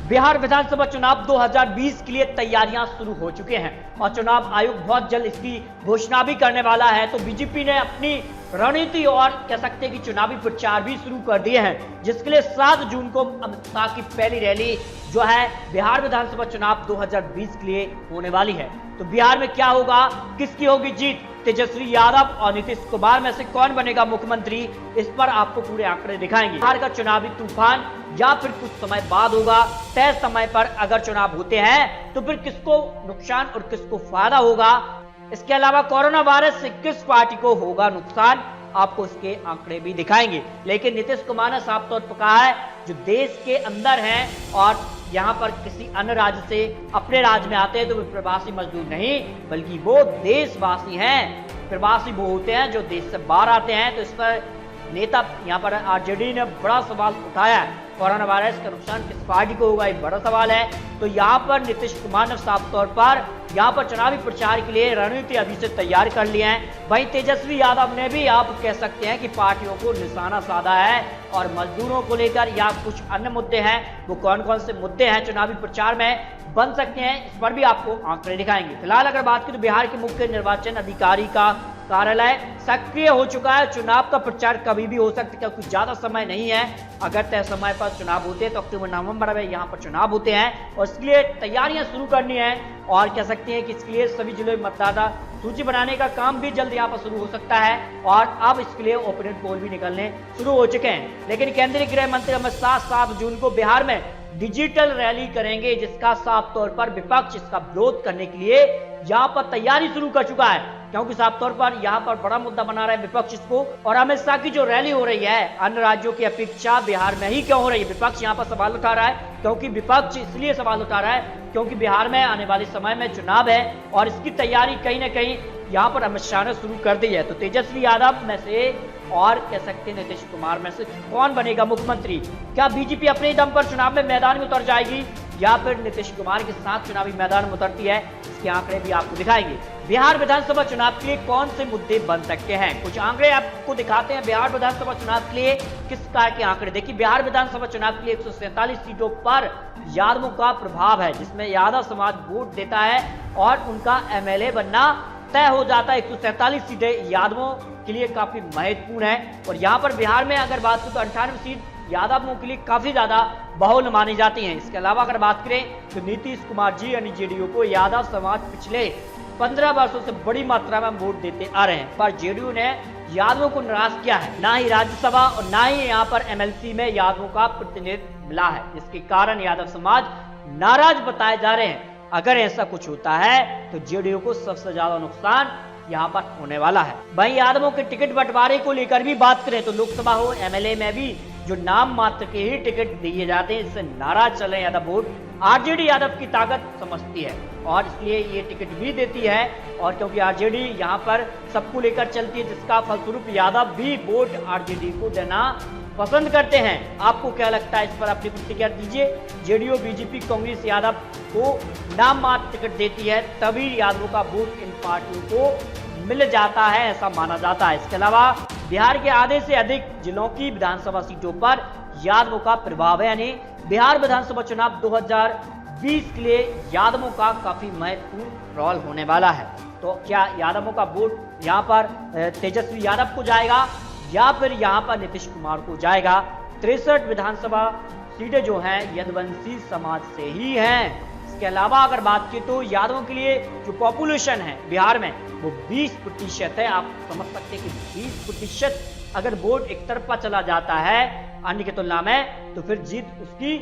बिहार विधानसभा चुनाव 2020 के लिए तैयारियां शुरू हो चुके हैं और चुनाव आयोग बहुत जल्द इसकी घोषणा भी करने वाला है। तो बीजेपी ने अपनी रणनीति और कह सकते हैं कि चुनावी प्रचार भी शुरू कर दिए हैं, जिसके लिए 7 जून को अमित शाह की पहली रैली जो है बिहार विधानसभा चुनाव 2020 के लिए होने वाली है। तो बिहार में क्या होगा, किसकी होगी जीत, तेजस्वी यादव और नीतीश कुमार में से कौन बनेगा मुख्यमंत्री, इस पर आपको पूरे आंकड़े दिखाएंगे। बिहार का चुनावी तूफान या फिर कुछ समय बाद होगा, तय समय पर अगर चुनाव होते हैं तो फिर किसको नुकसान और किसको फायदा होगा, इसके अलावा कोरोना वायरस से किस पार्टी को होगा नुकसान, आपको इसके आंकड़े भी दिखाएंगे। लेकिन नीतीश कुमार ने साफ तौर पर कहा है, जो देश के अंदर हैं और यहाँ पर किसी अन्य राज्य से अपने राज्य में आते हैं तो वे प्रवासी मजदूर नहीं बल्कि वो देशवासी हैं। प्रवासी वो होते हैं जो देश से बाहर आते हैं। तो इस पर नेता यहाँ पर आरजेडी ने बड़ा सवाल उठाया है, कोरोना वायरस का नुकसान किस पार्टी को होगा, एक बड़ा सवाल है। तो यहाँ पर नीतीश कुमार ने साफ तौर पर यहाँ पर चुनावी प्रचार के लिए रणनीति अभी से तैयार कर लिया है। वहीं तेजस्वी यादव ने भी आप कह सकते हैं कि पार्टियों को निशाना साधा है और मजदूरों को लेकर या कुछ अन्य मुद्दे हैं, वो कौन कौन से मुद्दे हैं चुनावी प्रचार में बन सकते हैं, इस पर भी आपको आंकड़े दिखाएंगे। फिलहाल अगर बात करें तो बिहार के मुख्य निर्वाचन अधिकारी का कार्यालय सक्रिय हो चुका है। चुनाव का प्रचार कभी भी हो सकता है क्योंकि ज्यादा समय नहीं है। अगर तय समय पर चुनाव होते हैं तो अक्टूबर नवंबर में यहाँ पर चुनाव होते हैं और इसके लिए तैयारियां शुरू करनी है और कह सकते हैं कि इसके लिए सभी जिलों में मतदाता सूची बनाने का काम भी जल्द यहाँ पर शुरू हो सकता है और अब इसके लिए ओपिनियन पोल भी निकलने शुरू हो चुके हैं। लेकिन केंद्रीय गृह मंत्री अमित शाह 7 जून को बिहार में डिजिटल रैली करेंगे, जिसका साफ तौर पर विपक्ष इसका विरोध करने के लिए यहाँ पर तैयारी शुरू कर चुका है, क्योंकि साफ तौर पर यहाँ पर बड़ा मुद्दा बना रहा है विपक्ष इसको। और अमित शाह की जो रैली हो रही है अन्य राज्यों की अपेक्षा बिहार में ही क्यों हो रही है, विपक्ष यहाँ पर सवाल उठा रहा है। क्योंकि विपक्ष इसलिए सवाल उठा रहा है क्योंकि बिहार में आने वाले समय में चुनाव है और इसकी तैयारी कहीं ना कहीं यहाँ पर अमित शाह ने शुरू कर दी है। तो तेजस्वी यादव में से और कह सकते हैं नीतीश कुमार में से कौन बनेगा मुख्यमंत्री, क्या बीजेपी अपने दम पर चुनाव में मैदान में उतर जाएगी या फिर नीतीश कुमार के साथ चुनावी मैदान में उतरती है, इसके आंकड़े भी आपको दिखाएंगे। बिहार विधानसभा चुनाव के लिए कौन से मुद्दे बन सकते हैं, कुछ आंकड़े आपको दिखाते हैं। बिहार विधानसभा चुनाव के लिए किस प्रकार के आंकड़े, देखिए बिहार विधानसभा चुनाव के लिए 147 सीटों पर यादवों का प्रभाव है, जिसमें यादव समाज वोट देता है और उनका एमएलए बनना तय हो जाता है। 147 सीटें यादवों के लिए काफी महत्वपूर्ण है और यहाँ पर बिहार में अगर बात करें तो 98 सीट यादवों के लिए काफी ज्यादा बहुल मानी जाती हैं। इसके अलावा अगर बात करें तो नीतीश कुमार जी यानी जेडीयू को यादव समाज पिछले 15 वर्षों से बड़ी मात्रा में वोट देते आ रहे हैं, पर जेडीयू ने यादवों को निराश किया है। ना ही राज्यसभा और ना ही यहाँ पर एमएलसी में यादवों का प्रतिनिधित्व मिला है, जिसके कारण यादव समाज नाराज बताए जा रहे हैं। अगर ऐसा कुछ होता है तो जेडीयू को सबसे ज्यादा नुकसान यहाँ पर होने वाला है। वहीं यादवों के टिकट बंटवारे को लेकर भी बात करें तो लोकसभा हो एमएलए में भी जो नाम मात्र के ही टिकट दिए जाते हैं, इससे नाराज चले यादव वोट आरजेडी यादव की ताकत समझती है और इसलिए ये टिकट भी देती है। और क्योंकि आरजेडी यहाँ पर सबको लेकर चलती है, जिसका फलस्वरूप यादव भी वोट आरजेडी को देना पसंद करते हैं। आपको क्या लगता है, इस पर अपनी प्रतिक्रिया दीजिए। जेडीयू बीजेपी कांग्रेस यादव को नाम मात्र टिकट देती है तभी यादवों का वोट इन पार्टियों को मिल जाता है, ऐसा माना जाता है। इसके अलावा बिहार के आधे से अधिक जिलों की विधानसभा सीटों पर यादवों का प्रभाव है, यानी बिहार विधानसभा चुनाव 2020 के लिए यादवों का काफी महत्वपूर्ण रोल होने वाला है। तो क्या यादवों का वोट यहाँ पर तेजस्वी यादव को जाएगा या फिर यहाँ पर नीतीश कुमार को जाएगा। 63 विधानसभा सीटें जो हैं यदुवंशी समाज से ही हैं। इसके अलावा अगर बात की तो यादवों के लिए जो पॉपुलेशन है बिहार में वो 20% है। आप समझ सकते हैं कि 20% अगर वोट एक तरफा चला जाता है अन्य की तुलना में तो फिर जीत उसकी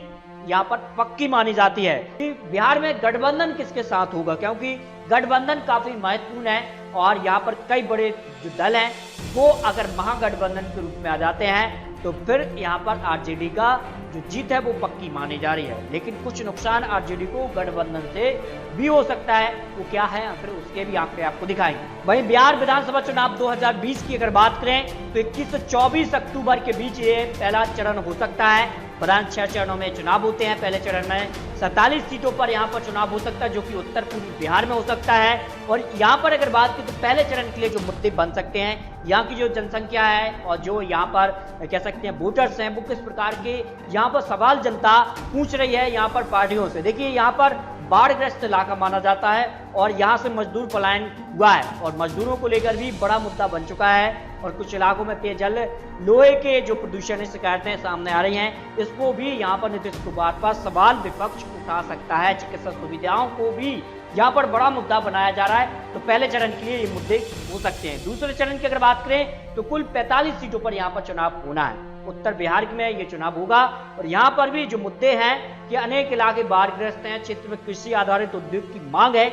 यहाँ पर पक्की मानी जाती है। बिहार में गठबंधन किसके साथ होगा, क्योंकि गठबंधन काफी महत्वपूर्ण है और यहाँ पर कई बड़े जो दल हैं वो अगर महागठबंधन के रूप में आ जाते हैं तो फिर यहाँ पर आरजेडी का जो जीत है वो पक्की मानी जा रही है। लेकिन कुछ नुकसान आरजेडी को गठबंधन से भी हो सकता है, वो क्या है फिर उसके भी आंकड़े आपको दिखाएंगे। वहीं बिहार विधानसभा चुनाव 2020 की अगर बात करें तो 21 से 24 अक्टूबर के बीच ये पहला चरण हो सकता है। प्रधान 6 चरणों में चुनाव होते हैं। पहले चरण में 47 सीटों पर यहाँ पर चुनाव हो सकता है, जो कि उत्तर पूर्वी बिहार में हो सकता है। और यहाँ पर अगर बात की तो पहले चरण के लिए जो मुद्दे बन सकते हैं, यहाँ की जो जनसंख्या है और जो यहाँ पर कह सकते हैं वोटर्स हैं, वो किस प्रकार के यहाँ पर सवाल जनता पूछ रही है यहाँ पर पार्टियों से। देखिए, यहाँ पर बाढ़ग्रस्त इलाका माना जाता है और यहाँ से मजदूर पलायन हुआ है और मजदूरों को लेकर भी बड़ा मुद्दा बन चुका है। और कुछ इलाकों में पेयजल, लोहे के जो प्रदूषण की शिकायतें सामने आ रही हैं, इसको भी यहाँ पर नीतीश कुमार पर सवाल विपक्ष उठा सकता है। चिकित्सा सुविधाओं को भी यहाँ पर बड़ा मुद्दा बनाया जा रहा है। तो पहले चरण के लिए ये मुद्दे हो सकते हैं। दूसरे चरण की अगर बात करें तो कुल 45 सीटों पर यहाँ पर चुनाव होना है। उत्तर बिहार में ये चुनाव होगा और यहाँ पर भी जो मुद्दे हैं कि अनेक इलाके बाढ़ग्रस्त हैं, क्षेत्र में कृषि आधारित उद्योग की मांग है,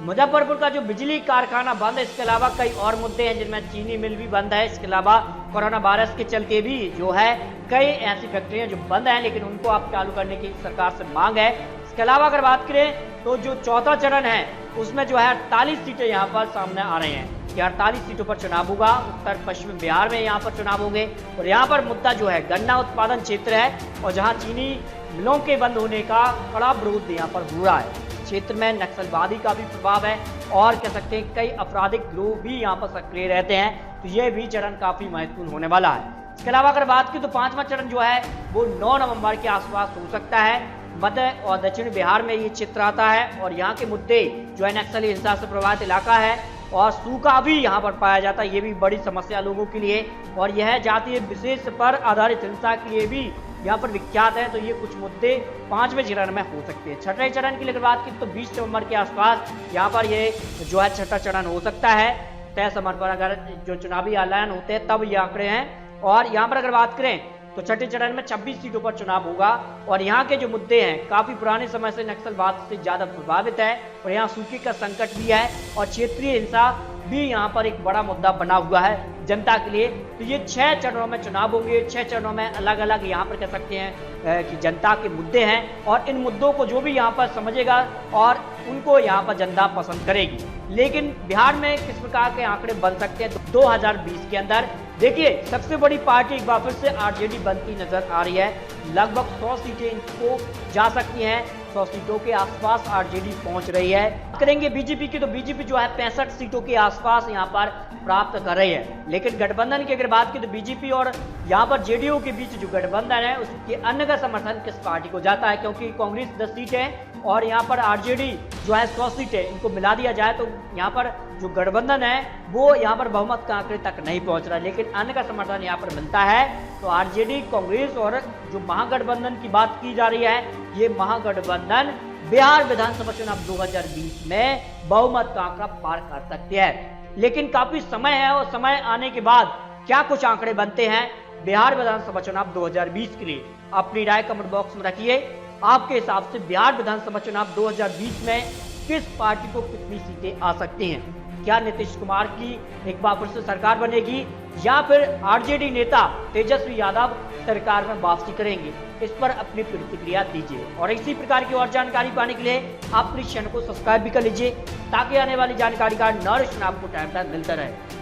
मुजफ्फरपुर का जो बिजली कारखाना बंद है, इसके अलावा कई और मुद्दे हैं जिनमें चीनी मिल भी बंद है। इसके अलावा कोरोना वायरस के चलते भी जो है कई ऐसी फैक्ट्रियां जो बंद हैं, लेकिन उनको आप चालू करने की सरकार से मांग है। इसके अलावा अगर बात करें तो जो चौथा चरण है उसमें जो है 48 सीटें यहाँ पर सामने आ रही हैं कि 48 सीटों पर चुनाव होगा। उत्तर पश्चिम बिहार में यहाँ पर चुनाव होंगे और यहाँ पर मुद्दा जो है गन्ना उत्पादन क्षेत्र है और जहाँ चीनी मिलों के बंद होने का कड़ा विरोध यहाँ पर हो रहा है। क्षेत्र में नक्सलवादी का भी प्रभाव है और कह सकते हैं कई आपराधिक गिरोह भी यहाँ पर सक्रिय रहते हैं। तो ये भी चरण काफी महत्वपूर्ण होने वाला है। इसके अलावा अगर बात की तो 5वां चरण जो है वो 9 नवंबर के आसपास हो सकता है। मध्य और दक्षिण बिहार में ये क्षेत्र आता है और यहाँ के मुद्दे जो है नक्सली हिंसा से प्रभावित इलाका है और सूखा भी यहाँ पर पाया जाता है। ये भी बड़ी समस्या लोगों के लिए और यह जातीय विशेष पर आधारित हिंसा के लिए भी यहाँ पर विख्यात है। तो ये कुछ मुद्दे 5वें चरण में हो सकते हैं। छठे चरण की अगर बात की तो 20 नवंबर के आसपास यहाँ पर ये जो है छठा चरण हो सकता है। तय समय पर अगर जो चुनावी ऐलान होते हैं तब ये आंकड़े हैं। और यहाँ पर अगर बात करें तो छठे चरण में 26 सीटों पर चुनाव होगा और यहाँ के जो मुद्दे हैं काफी पुराने समय से नक्सलवाद से ज्यादा प्रभावित है और यहाँ सूखे का संकट भी है और क्षेत्रीय हिंसा भी यहाँ पर एक बड़ा मुद्दा बना हुआ है जनता के लिए। तो ये 6 चरणों में चुनाव होंगे। 6 चरणों में अलग अलग यहाँ पर कह सकते हैं कि जनता के मुद्दे हैं और इन मुद्दों को जो भी यहाँ पर समझेगा और उनको यहाँ पर जनता पसंद करेगी। लेकिन बिहार में किस प्रकार के आंकड़े बन सकते हैं 2020 के अंदर? देखिए, सबसे बड़ी पार्टी एक बार फिर से आरजेडी बनती नजर आ रही है। लगभग 100 सीटें इनको जा सकती हैं। 100 सीटों के आसपास आरजेडी पहुंच रही है। करेंगे बीजेपी की तो बीजेपी जो है 65 सीटों के आसपास यहाँ पर प्राप्त कर रही है। लेकिन गठबंधन की अगर बात की तो बीजेपी और यहाँ पर जेडीयू के बीच जो गठबंधन है उसके अन्य का समर्थन किस पार्टी को जाता है, क्योंकि कांग्रेस 10 सीटें और यहाँ पर आरजेडी जो है 100 सीटें, इनको मिला दिया जाए तो यहाँ पर जो गठबंधन है वो यहाँ पर बहुमत के आंकड़े तक नहीं पहुंच रहा है। लेकिन अन्य का समर्थन यहाँ पर मिलता है। तो आरजेडी, कांग्रेस और जो महागठबंधन की बात की जा रही है, ये महागठबंधन बिहार विधानसभा चुनाव 2020 में बहुमत का आंकड़ा पार कर सकते हैं। लेकिन काफी समय है और समय आने के बाद क्या कुछ आंकड़े बनते हैं बिहार विधानसभा चुनाव 2020 के लिए? अपनी राय कमेंट बॉक्स में रखिए। आपके हिसाब से बिहार विधानसभा चुनाव 2020 में किस पार्टी को कितनी सीटें आ सकती हैं? क्या नीतीश कुमार की एक बार फिर से सरकार बनेगी या फिर आरजेडी नेता तेजस्वी यादव सरकार में वापसी करेंगे? इस पर अपनी प्रतिक्रिया दीजिए और इसी प्रकार की और जानकारी पाने के लिए आप इस चैनल को सब्सक्राइब भी कर लीजिए ताकि आने वाली जानकारी का नोटिफिकेशन आपको टाइम पर मिलता रहे।